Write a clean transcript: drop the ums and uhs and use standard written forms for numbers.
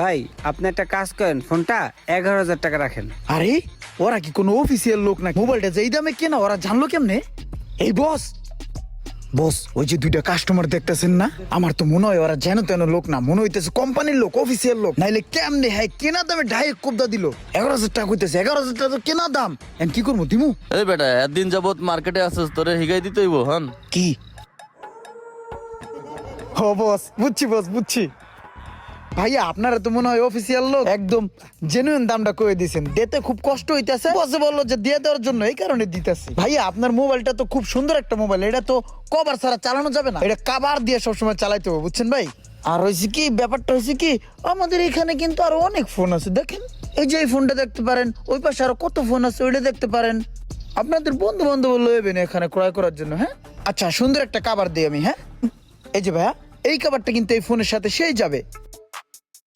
ভাই আপনি একটা কাজ করেন, ফোনটা 11,000 টাকা রাখেন। আরে ওরা কি কোনো অফিসিয়াল লোক না? মোবাইলটা যেই দামে কেনা ওরা জানলো কেমনে? এই বস বস, ওই যে দুইটা কাস্টমার দেখতেছেন না, আমার তো মনে হয় ওরা যেন তেন লোক না, মনে হইতেছে কোম্পানির লোক, অফিসিয়াল লোক। নাইলে কেমনে হ্যাঁ কেনা দামে ডাইরেক্ট কোবদা দিল। 11,000 টাকা কইতেছে, 11,000 টাকা তো কেনা দাম। এখন কি করবো দিমু? এই বেটা একদিন যাবত মার্কেটে আসছিস, তোরে হিগাই দিতে হইব হন। কি? ও বস, বুঝছি বস, বুঝছি। ভাইয়া আপনারা তো মনে হয় অফিসিয়াল লোক, একদম জেনুইন দামটা কয়ে দিয়েছেন। দিতে খুব কষ্ট হইতেছে, বসে বললো যে দিয়ে দেওয়ার জন্য, এই কারণে দিতেছি। ভাইয়া আপনার মোবাইলটা তো খুব সুন্দর একটা মোবাইল, এটা তো কভার ছাড়া চালানো যাবে না, এটা কাভার দিয়ে সবসময় চালাইতে হবে, বুঝছেন ভাই? আর হয়েছে কি, ব্যাপারটা হয়েছে কি, আমাদের এখানে কিন্তু আরো অনেক ফোন আছে, দেখেন এই যে এই ফোনটা দেখতে পারেন, ওই পাশে আরো কত ফোন আছে, ওইটা দেখতে পারেন। আপনাদের বন্ধু বান্ধব লইবেন এখানে ক্রয় করার জন্য। হ্যাঁ আচ্ছা, সুন্দর একটা কাভার দিই আমি। হ্যাঁ এই যে ভাইয়া, এই কাভারটা কিন্তু এই ফোনের সাথে সেই যাবে।